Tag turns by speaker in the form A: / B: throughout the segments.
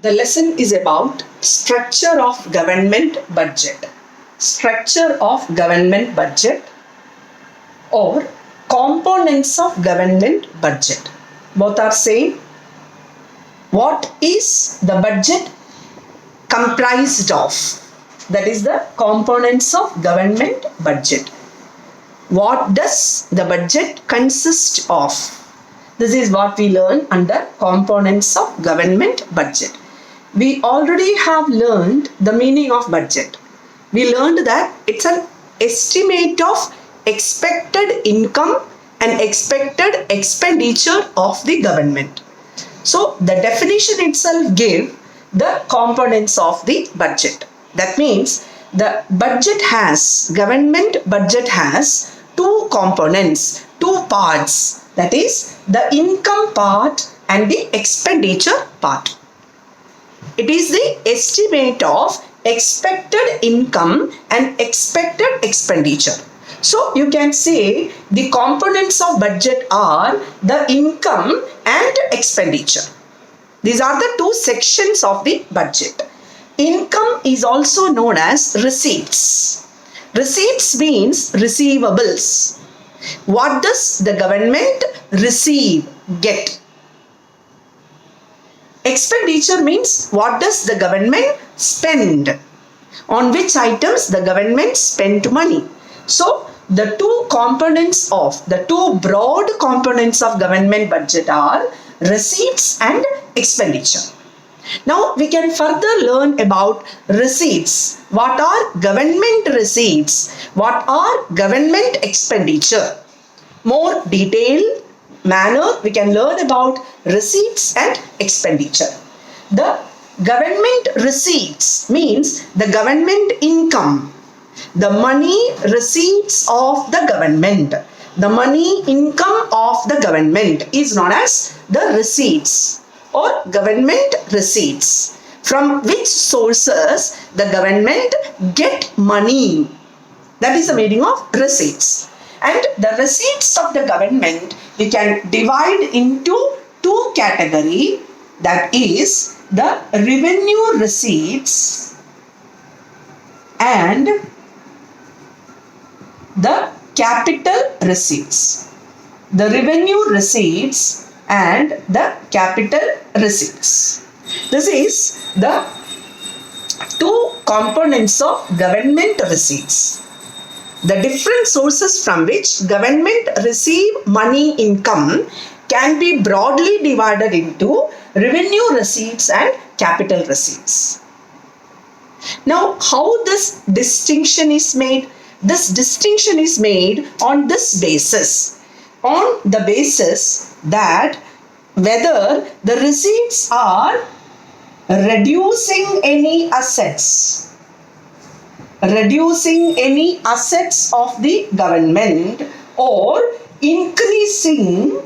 A: The lesson is about structure of government budget. Structure of government budget or components of government budget. Both are same. What is the budget comprised of? That is the components of government budget. What does the budget consist of? This is what we learn under components of government budget. We already have learned the meaning of budget. We learned that it's an estimate of expected income and expected expenditure of the government. So the definition itself gives the components of the budget. That means the government budget has two components, two parts. That is the income part and the expenditure part. It is the estimate of expected income and expected expenditure. So you can say the components of budget are the income and expenditure. These are the two sections of the budget. Income is also known as receipts. Receipts means receivables. What does the government get? Expenditure means what does the government spend? On which items the government spent money? So the two broad components of government budget are receipts and expenditure. Now we can further learn about receipts. What are government receipts? What are government expenditure? More detailed manner we can learn about receipts and expenditure. The government receipts means the government income, the money receipts of the government. The money income of the government is known as the receipts or government receipts. From which sources the government get money? That is the meaning of receipts. And the receipts of the government we can divide into two categories. That is the revenue receipts and the capital receipts. The revenue receipts and the capital receipts. This is the two components of government receipts. The different sources from which government receive money income can be broadly divided into revenue receipts and capital receipts. Now, how this distinction is made? This distinction is made on this basis. On the basis that whether the receipts are reducing any assets of the government or increasing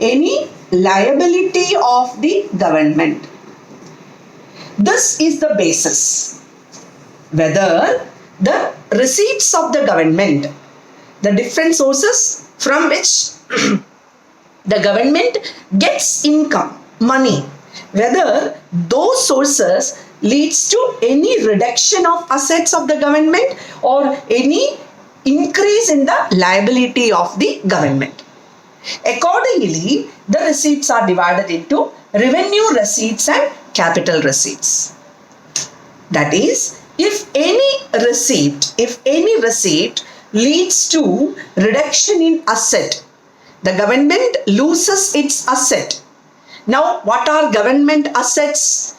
A: any liability of the government. This is the basis. Whether the receipts of the government, the different sources from which the government gets income, money, whether those sources leads to any reduction of assets of the government or any increase in the liability of the government. Accordingly, the receipts are divided into revenue receipts and capital receipts. That is, if any receipt leads to reduction in asset, the government loses its asset. Now, what are government assets?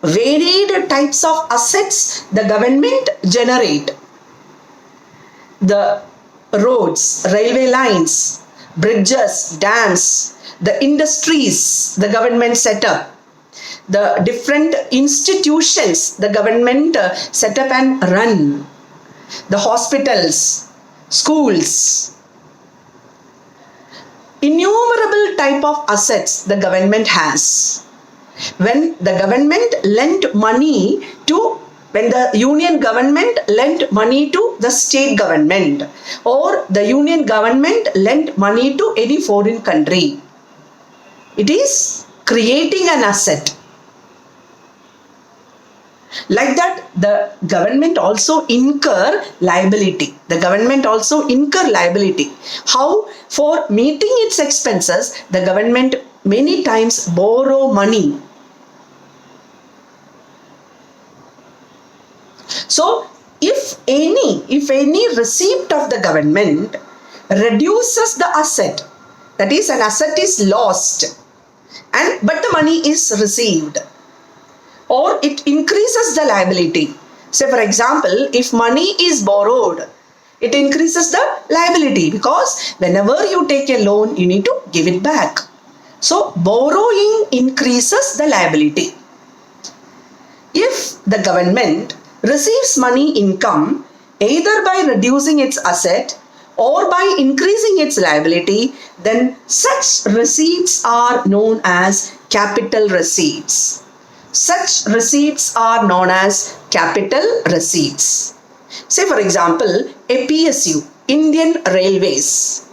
A: Varied types of assets the government generate. The roads, railway lines, bridges, dams, the industries the government set up, the different institutions the government set up and run, the hospitals, schools. Innumerable type of assets the government has. When the union government lent money to the state government, or the union government lent money to any foreign country, it is creating an asset. Like that, the government also incur liability. The government also incur liability. How? For meeting its expenses, the government many times borrow money. So, if any receipt of the government reduces the asset, that is, an asset is lost, but the money is received, or it increases the liability. Say for example, if money is borrowed, it increases the liability, because whenever you take a loan, you need to give it back. So borrowing increases the liability. If the government receives money income either by reducing its asset or by increasing its liability, then such receipts are known as capital receipts. Such receipts are known as capital receipts. Say for example, a PSU, Indian Railways.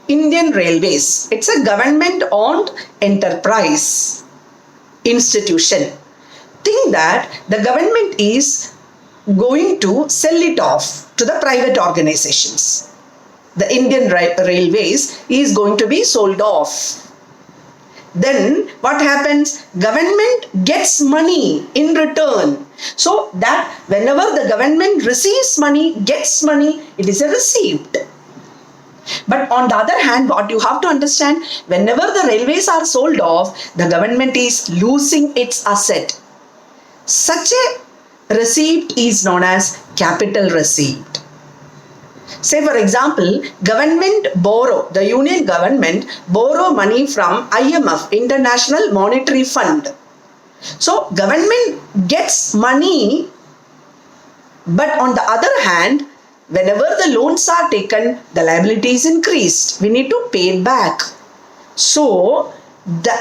A: Indian Railways, it's a government-owned enterprise institution. Think that the government is going to sell it off to the private organizations. The Indian Railways is going to be sold off. Then what happens? Government gets money in return. So that whenever the government receives money, gets money, it is a receipt. But on the other hand, what you have to understand, whenever the railways are sold off, the government is losing its asset. Such a receipt is known as capital receipt. Say for example, the union government borrow money from IMF, International Monetary Fund. So government gets money, but on the other hand, whenever the loans are taken, the liability is increased. We need to pay it back. So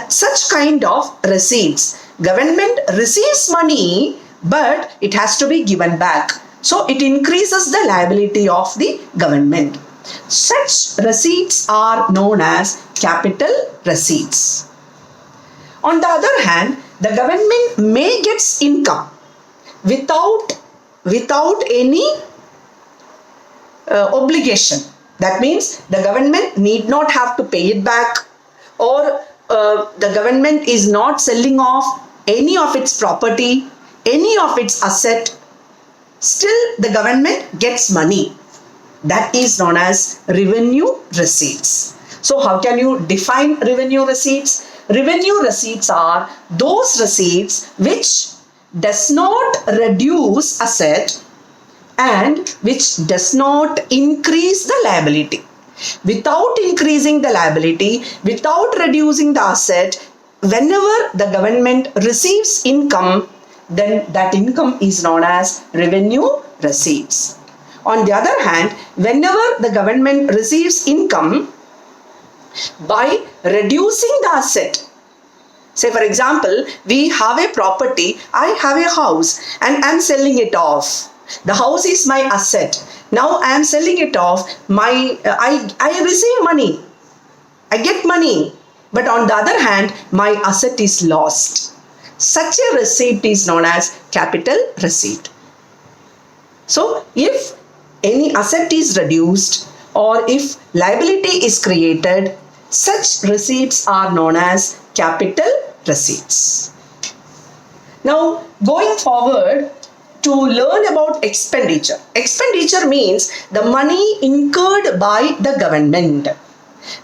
A: such kind of receipts, government receives money, but it has to be given back. So it increases the liability of the government. Such receipts are known as capital receipts. On the other hand, the government may get income without any obligation. That means the government need not have to pay it back, or the government is not selling off any of its property, any of its asset. Still the government gets money. That is known as revenue receipts. So how can you define revenue receipts? Revenue receipts are those receipts which does not reduce asset and which does not increase the liability. Without increasing the liability, without reducing the asset, whenever the government receives income, then that income is known as revenue receipts. On the other hand, whenever the government receives income by reducing the asset, say for example, we have a property, I have a house and I am selling it off. The house is my asset. Now I am selling it off. I receive money. I get money. But on the other hand, my asset is lost. Such a receipt is known as capital receipt. So if any asset is reduced or if liability is created, such receipts are known as capital receipts. Now going forward, to learn about expenditure. Expenditure means the money incurred by the government.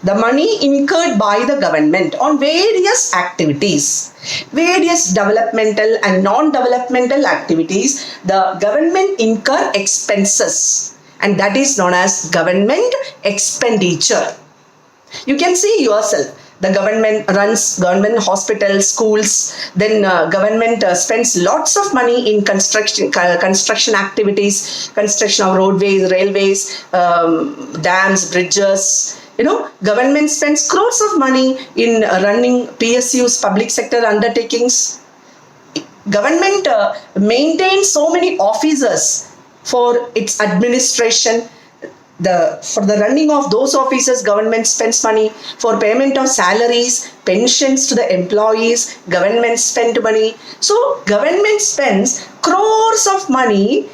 A: The money incurred by the government on various activities, various developmental and non-developmental activities, the government incur expenses, and that is known as government expenditure. You can see yourself. The government runs government hospitals, schools, then government spends lots of money in construction activities, construction of roadways, railways, dams, bridges. Government spends crores of money in running PSUs, public sector undertakings. Government maintains so many officers for its administration. For the running of those offices, government spends money. For payment of salaries, pensions to the employees, government spend money. So government spends crores of money,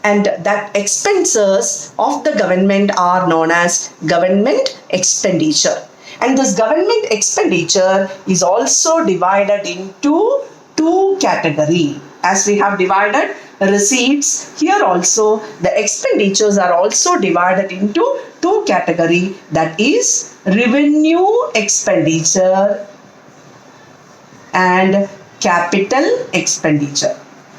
A: and that expenses of the government are known as government expenditure. And this government expenditure is also divided into two categories. As we have divided receipts, here also the expenditures are also divided into two categories, that is revenue expenditure and capital expenditure.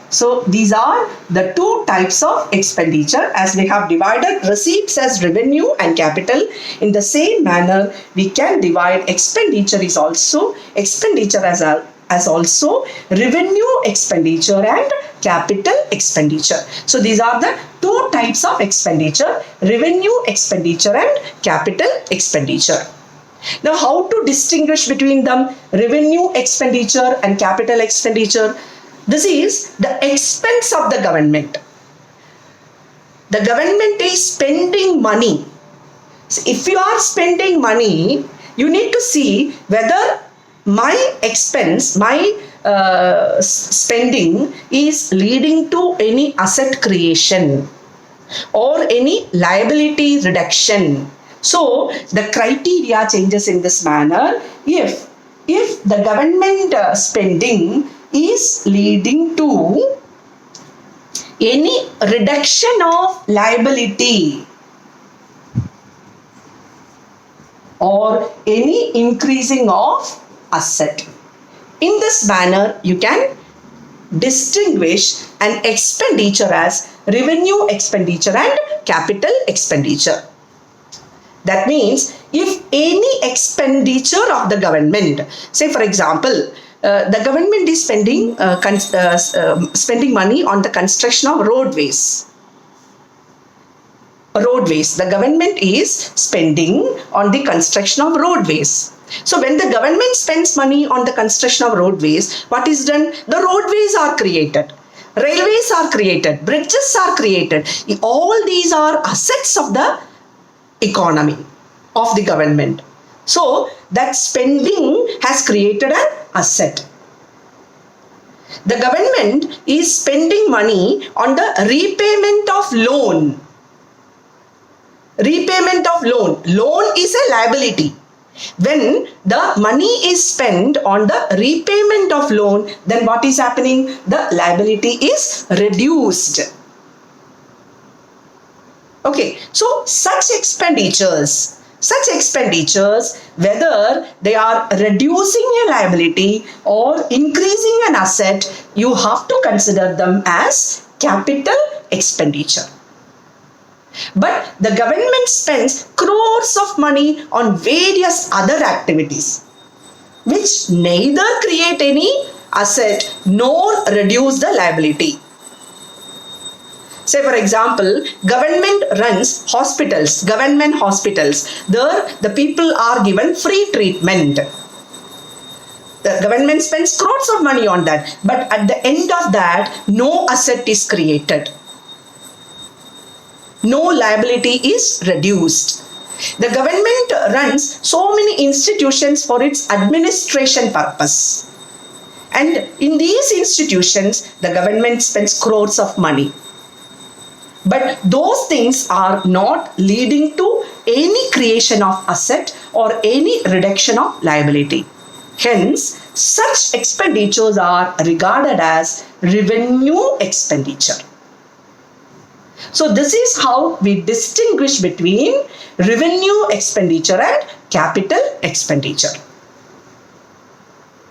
A: So these are the two types of expenditure. As we have divided receipts as revenue and capital, in the same manner we can divide expenditure as also revenue expenditure and capital expenditure. So these are the two types of expenditure, revenue expenditure and capital expenditure. Now, how to distinguish between them, revenue expenditure and capital expenditure? This is the expense of the government. The government is spending money. So if you are spending money, you need to see whether my expense, my spending is leading to any asset creation or any liability reduction. So the criteria changes in this manner. If the government spending is leading to any reduction of liability or any increasing of asset, in this manner you can distinguish an expenditure as revenue expenditure and capital expenditure. That means if any expenditure of the government, say for example, the government is spending money on the construction of roadways. The government is spending on the construction of roadways. So when the government spends money on the construction of roadways, what is done? The roadways are created, railways are created, bridges are created. All these are assets of the economy of the government. So that spending has created an asset. The government is spending money on the repayment of loan. Repayment of loan. Loan is a liability. When the money is spent on the repayment of loan, then what is happening? The liability is reduced. Okay, so such expenditures, whether they are reducing a liability or increasing an asset, you have to consider them as capital expenditure. But the government spends crores of money on various other activities which neither create any asset nor reduce the liability. Say for example, government runs hospitals, government hospitals. There the people are given free treatment. The government spends crores of money on that, but at the end of that, no asset is created. No liability is reduced. The government runs so many institutions for its administration purpose. And in these institutions, the government spends crores of money. But those things are not leading to any creation of asset or any reduction of liability. Hence, such expenditures are regarded as revenue expenditure. So this is how we distinguish between revenue expenditure and capital expenditure.